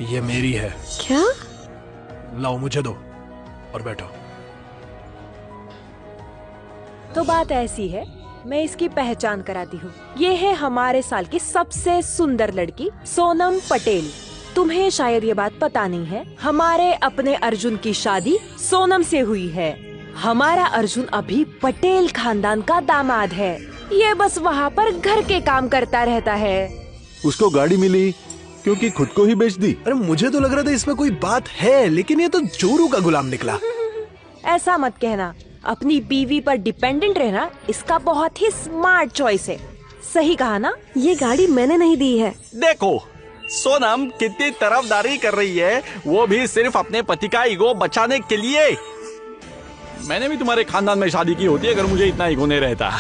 ये मेरी है। क्या? लाओ मुझे दो और बैठो। तो बात ऐसी है, मैं इसकी पहचान कराती हूँ। ये है हमारे साल की सबसे सुंदर लड़की सोनम पटेल। तुम्हें शायद ये बात पता नहीं है, हमारे अपने अर्जुन की शादी सोनम से हुई है। हमारा अर्जुन अभी पटेल खानदान का दामाद है। ये बस वहाँ पर घर के काम करता रहता है। उसको गाड़ी मिली क्योंकि खुद को ही बेच दी। अरे मुझे तो लग रहा था इसमें कोई बात है, लेकिन ये तो जोरू का गुलाम निकला। ऐसा मत कहना, अपनी बीवी पर डिपेंडेंट रहना इसका बहुत ही स्मार्ट चॉइस है। सही कहा ना? ये गाड़ी मैंने नहीं दी है। देखो सोनम कितनी तरफदारी कर रही है, वो भी सिर्फ अपने पति का ईगो बचाने के लिए। मैंने भी तुम्हारे खानदान में शादी की होती अगर मुझे इतना ईगो नहीं रहता।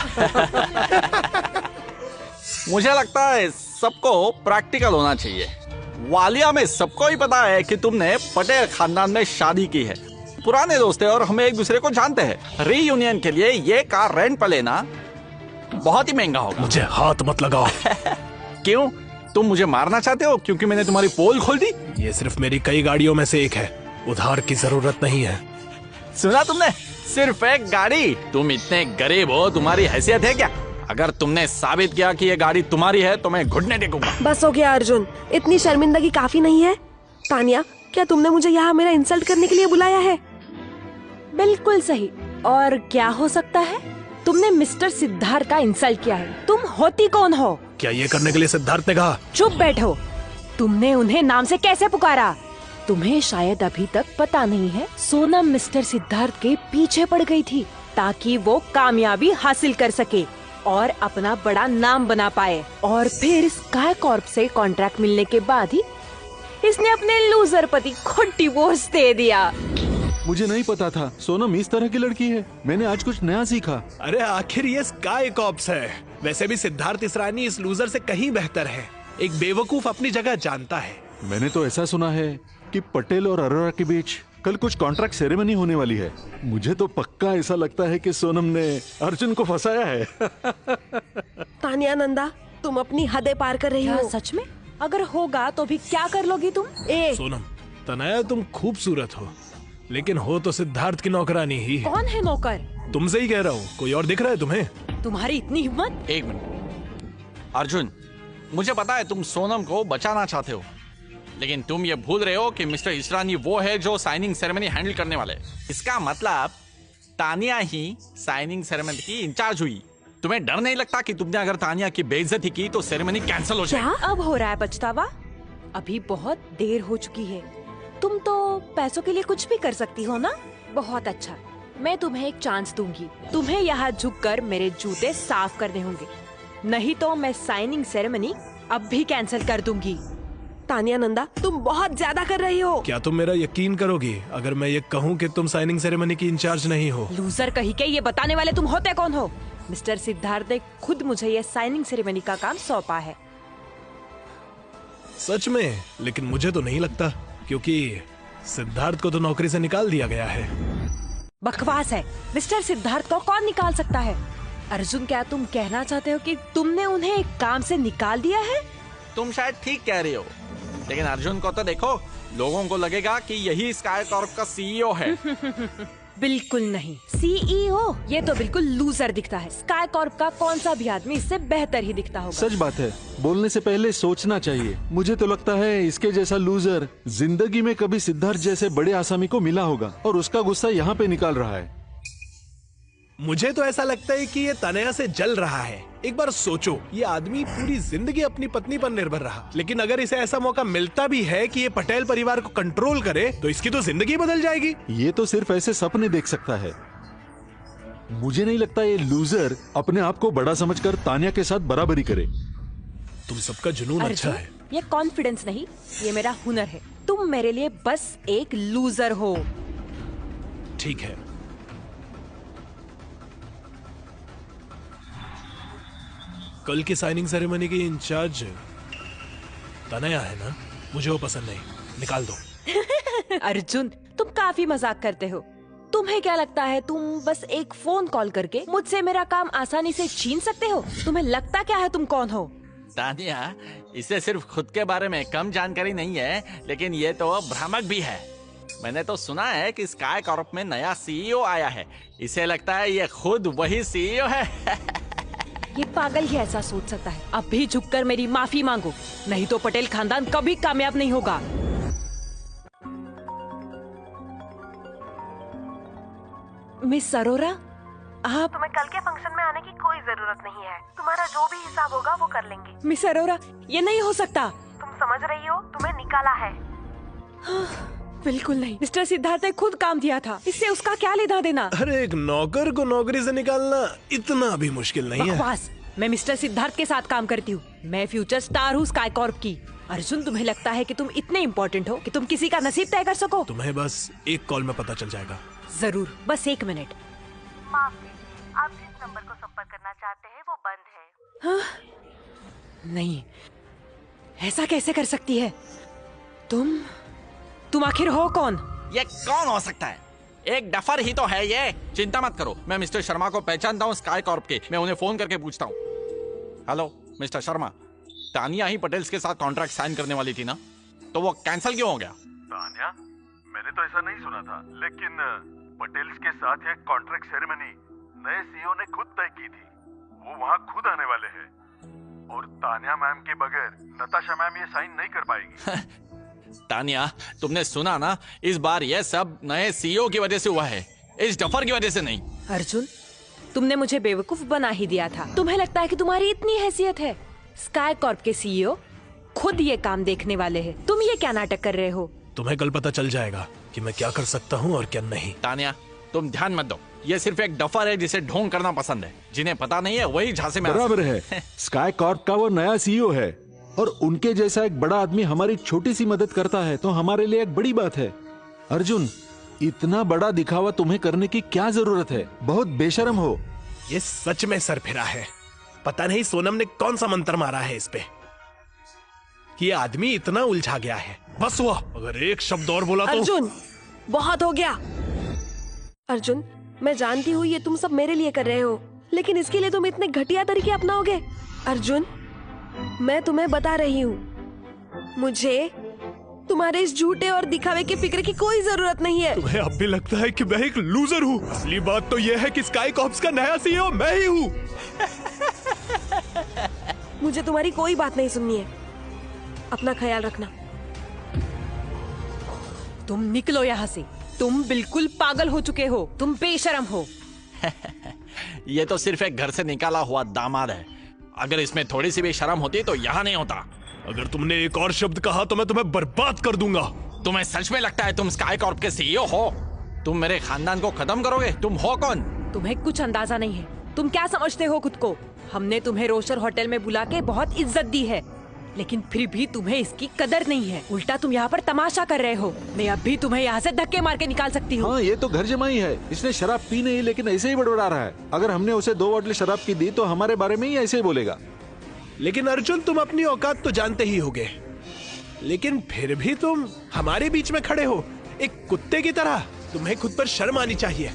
मुझे लगता है सबको प्रैक्टिकल होना चाहिए। वालिया में सबको ही पता है कि तुमने पटेल खानदान में शादी की है। पुराने दोस्त है और हम एक दूसरे को जानते हैं। रीयूनियन के लिए ये कार रेंट पर लेना बहुत ही महंगा होगा। मुझे हाथ मत लगाओ। क्यों? तुम मुझे मारना चाहते हो क्योंकि मैंने तुम्हारी पोल खोल दी? ये सिर्फ मेरी कई गाड़ियों में से एक है, उधार की जरूरत नहीं है। सुना तुमने? सिर्फ एक गाड़ी? तुम इतने गरीब हो, तुम्हारी हैसियत है क्या? अगर तुमने साबित किया कि ये गाड़ी तुम्हारी है तो मैं घुटने टेकूंगा। बस हो गया अर्जुन, इतनी शर्मिंदगी काफी नहीं है। तानिया, क्या तुमने मुझे यहाँ मेरा इंसल्ट करने के लिए बुलाया है? बिल्कुल सही। और क्या हो सकता है? तुमने मिस्टर सिद्धार्थ का इंसल्ट किया है। तुम होती कौन हो? क्या ये करने के लिए सिद्धार्थ ने कहा? चुप बैठो। तुमने उन्हें नाम से कैसे पुकारा? तुम्हें शायद अभी तक पता नहीं है, सोनम मिस्टर सिद्धार्थ के पीछे पड़ गई थी ताकि वो कामयाबी हासिल कर सके और अपना बड़ा नाम बना पाए। और फिर स्काई कॉर्प से कॉन्ट्रैक्ट मिलने के बाद ही इसने अपने लूजर पति को डिवोर्स दे दिया। मुझे नहीं पता था सोनम इस तरह की लड़की है। मैंने आज कुछ नया सीखा। अरे आखिर ये स्काई कॉप्स है। वैसे भी सिद्धार्थ इसरानी इस लूजर से कहीं बेहतर है। एक बेवकूफ अपनी जगह जानता है। मैंने तो ऐसा सुना है कि पटेल और अरोरा के बीच कल कुछ कॉन्ट्रैक्ट सेरेमनी होने वाली है। मुझे तो पक्का ऐसा लगता है कि सोनम ने अर्जुन को फंसाया है। तानिया नंदा, तुम अपनी हदें पार कर रही क्या हो। सच में? अगर होगा तो भी क्या कर लोगी तुम? सोनम, तनया तुम खूबसूरत हो, लेकिन हो तो सिद्धार्थ की नौकरानी ही है। कौन है नौकर? तुमसे ही कह रहा हूँ, कोई और दिख रहा है तुम्हें? तुम्हारी इतनी हिम्मत? एक मिनट अर्जुन, मुझे पता है तुम सोनम को बचाना चाहते हो, लेकिन तुम ये भूल रहे हो कि मिस्टर इसरानी वो है जो साइनिंग सेरेमनी हैंडल करने वाले। इसका मतलब तानिया ही साइनिंग सेरेमनी की इंचार्ज हुई। तुम्हें डर नहीं लगता कि तुमने अगर तानिया की बेइज्जती की तो सेरेमनी कैंसिल हो जाए? क्या अब हो रहा है पछतावा? अभी बहुत देर हो चुकी है। तुम तो पैसों के लिए कुछ भी कर सकती हो ना? बहुत अच्छा, मैं तुम्हें एक चांस दूंगी। तुम्हें यहाँ झुककर मेरे जूते साफ करने होंगे, नहीं तो मैं साइनिंग सेरेमनी अब भी कैंसिल कर दूंगी। तानिया नंदा, तुम बहुत ज्यादा कर रही हो। क्या तुम मेरा यकीन करोगी अगर मैं ये कहूँ कि तुम साइनिंग सेरेमनी की इंचार्ज नहीं हो? लूजर कहीं के, ये बताने वाले तुम होते कौन हो? मिस्टर सिद्धार्थ ने खुद मुझे ये साइनिंग सेरेमनी का काम सौंपा है। सच में? लेकिन मुझे तो नहीं लगता, क्योंकि सिद्धार्थ को तो नौकरी से निकाल दिया गया है। बकवास है। मिस्टर सिद्धार्थ को कौन निकाल सकता है? अर्जुन, क्या तुम कहना चाहते हो कि तुमने उन्हें एक काम से निकाल दिया है? तुम शायद ठीक कह रही हो, लेकिन अर्जुन को तो देखो, लोगों को लगेगा कि यही स्काई कॉर्प का सीईओ है। बिल्कुल नहीं। सीईओ? ये तो बिल्कुल लूजर दिखता है। स्काई कॉर्प का कौन सा भी आदमी इससे बेहतर ही दिखता होगा। सच बात है, बोलने से पहले सोचना चाहिए। मुझे तो लगता है इसके जैसा लूजर जिंदगी में कभी सिद्धार्थ जैसे बड़े आसामी को मिला होगा और उसका गुस्सा यहाँ पे निकाल रहा है। मुझे तो ऐसा लगता है कि ये तनया से जल रहा है। एक बार सोचो, ये आदमी पूरी जिंदगी अपनी पत्नी पर निर्भर रहा, लेकिन अगर इसे ऐसा मौका मिलता भी है कि ये पटेल परिवार को कंट्रोल करे तो इसकी तो जिंदगी बदल जाएगी। ये तो सिर्फ ऐसे सपने देख सकता है। मुझे नहीं लगता ये लूजर अपने आप को बड़ा समझकर तानिया के साथ बराबरी करे। तुम सबका जुनून अच्छा है। ये कॉन्फिडेंस नहीं, ये मेरा हुनर है। तुम मेरे लिए बस एक लूजर हो। ठीक है, कल की साइनिंग सेरेमनी की इंचार्ज तनया है ना? मुझे वो पसंद नहीं, निकाल दो। अर्जुन, तुम काफी मजाक करते हो। तुम्हें क्या लगता है तुम बस एक फोन कॉल करके मुझसे मेरा काम आसानी से छीन सकते हो? तुम्हें लगता क्या है तुम कौन हो? तानिया, इसे सिर्फ खुद के बारे में कम जानकारी नहीं है, लेकिन ये तो भ्रामक भी है। मैंने तो सुना है कि स्काई कॉर्प में नया सीईओ आया है। इसे लगता है ये खुद वही सीईओ है। ये पागल ही ऐसा सोच सकता है। अब भी झुककर मेरी माफी मांगो, नहीं तो पटेल खानदान कभी कामयाब नहीं होगा। मिस अरोरा, आप तुम्हें कल के फंक्शन में आने की कोई जरूरत नहीं है। तुम्हारा जो भी हिसाब होगा वो कर लेंगे। मिस अरोरा, ये नहीं हो सकता। तुम समझ रही हो, तुम्हें निकाला है। बिल्कुल नहीं। मिस्टर सिद्धार्थ ने खुद काम दिया था, इससे उसका क्या लेना देना। अरे एक नौकर को नौकरी से निकालना इतना भी मुश्किल नहीं है। बकवास। मैं मिस्टर सिद्धार्थ के साथ काम करती हूँ। मैं फ्यूचर स्टार हूँ स्काई कॉर्प की। अर्जुन, तुम्हें लगता है कि तुम इतने इम्पोर्टेंट हो कि तुम किसी का नसीब तय कर सको? तुम्हें बस एक कॉल में पता चल जाएगा। जरूर, बस 1 मिनट। माफ कीजिए, आप जिस नंबर को संपर्क करना चाहते हैं वो बंद है। हाँ? नहीं, ऐसा कैसे कर सकती है? तुम आखिर हो कौन? ये कौन हो सकता है? एक डफर ही तो है ये। चिंता मत करो, मैं मिस्टर शर्मा को पहचानता हूँ स्काई कॉर्प के। मैं उन्हें फोन करके पूछता हूँ। हेलो मिस्टर शर्मा, तानिया ही पटेल्स के साथ कॉन्ट्रैक्ट साइन करने वाली थी ना, तो वो कैंसिल क्यों हो गया? तानिया, मैंने तो ऐसा नहीं सुना था, लेकिन पटेल्स के साथ एक कॉन्ट्रैक्ट सेरेमनी नए सीईओ ने खुद तय की थी। वो वहाँ खुद आने वाले हैं और तानिया मैम के बगैर नताशा मैम ये साइन नहीं कर पाएगी। तानिया, तुमने सुना ना, इस बार ये सब नए सीईओ की वजह से हुआ है, इस डफर की वजह से नहीं। अर्जुन, तुमने मुझे बेवकूफ बना ही दिया था। तुम्हें लगता है कि तुम्हारी इतनी हैसियत है? स्काई कॉर्प के सीईओ खुद ये काम देखने वाले हैं। तुम ये क्या नाटक कर रहे हो? तुम्हें कल पता चल जाएगा कि मैं क्या कर सकता हूँ और क्या नहीं। तानिया, तुम ध्यान मत दो, ये सिर्फ एक डफर है जिसे ढोंग करना पसंद है। जिन्हें पता नहीं है वही झांसे में बराबर है। स्काई कॉर्प का वो नया सीईओ है और उनके जैसा एक बड़ा आदमी हमारी छोटी सी मदद करता है तो हमारे लिए एक बड़ी बात है। अर्जुन, इतना बड़ा दिखावा तुम्हें करने की क्या जरूरत है? बहुत बेशर्म हो। ये सच में सरफिरा है। पता नहीं सोनम ने कौन सा मंत्र मारा है इस पे कि ये आदमी इतना उलझा गया है। बस हुआ, अगर एक शब्द और बोला तो। अर्जुन, बहुत हो गया। अर्जुन, मैं जानती हूँ ये तुम सब मेरे लिए कर रहे हो, लेकिन इसके लिए तुम इतने घटिया तरीके अपनाओगे? अर्जुन, मैं तुम्हें बता रही हूँ, मुझे तुम्हारे इस झूठे और दिखावे की फिक्र की कोई जरूरत नहीं है। तुम्हें अब भी लगता है कि मैं एक लूजर हूँ? असली बात तो यह है कि स्काई कॉर्प्स का नया सीईओ मैं ही हूँ। मुझे तुम्हारी कोई बात नहीं सुननी है। अपना ख्याल रखना। तुम निकलो यहाँ से। तुम बिल्कुल पागल हो चुके हो। तुम बेशरम हो। ये तो सिर्फ एक घर से निकाला हुआ दामाद है। अगर इसमें थोड़ी सी भी शर्म होती तो यहाँ नहीं होता। अगर तुमने एक और शब्द कहा तो मैं तुम्हें बर्बाद कर दूंगा। तुम्हें सच में लगता है तुम स्काई कॉर्प के सीईओ हो? तुम मेरे खानदान को खत्म करोगे? तुम हो कौन? तुम्हें कुछ अंदाजा नहीं है। तुम क्या समझते हो खुद को? हमने तुम्हें रोशर होटल में बुला के बहुत इज्जत दी है, लेकिन फिर भी तुम्हें इसकी कदर नहीं है। उल्टा तुम यहाँ पर तमाशा कर रहे हो। मैं अब भी तुम्हें यहाँ से धक्के मार के निकाल सकती हूँ। हाँ, ये तो घर जमाई है। इसने शराब पी नहीं, लेकिन ऐसे ही बड़बड़ा रहा है। अगर हमने उसे 2 बोतल शराब की दी तो हमारे बारे में ही ऐसे ही बोलेगा। लेकिन अर्जुन, तुम अपनी औकात तो जानते ही होगे, लेकिन फिर भी तुम हमारे बीच में खड़े हो एक कुत्ते की तरह। तुम्हें खुद पर शर्म आनी चाहिए।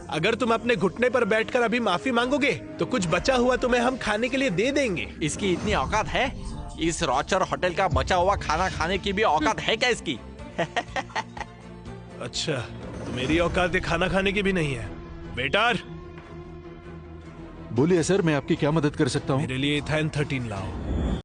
अगर तुम अपने घुटने पर बैठकर अभी माफी मांगोगे तो कुछ बचा हुआ तुम्हें हम खाने के लिए दे देंगे। इसकी इतनी औकात है? इस रॉचर होटल का बचा हुआ खाना खाने की भी औकात है क्या इसकी? अच्छा, तो मेरी औकात ये खाना खाने की भी नहीं है। वेटर, बोलिए सर, मैं आपकी क्या मदद कर सकता हूँ? मेरे लिए इथाइन 13 लाओ।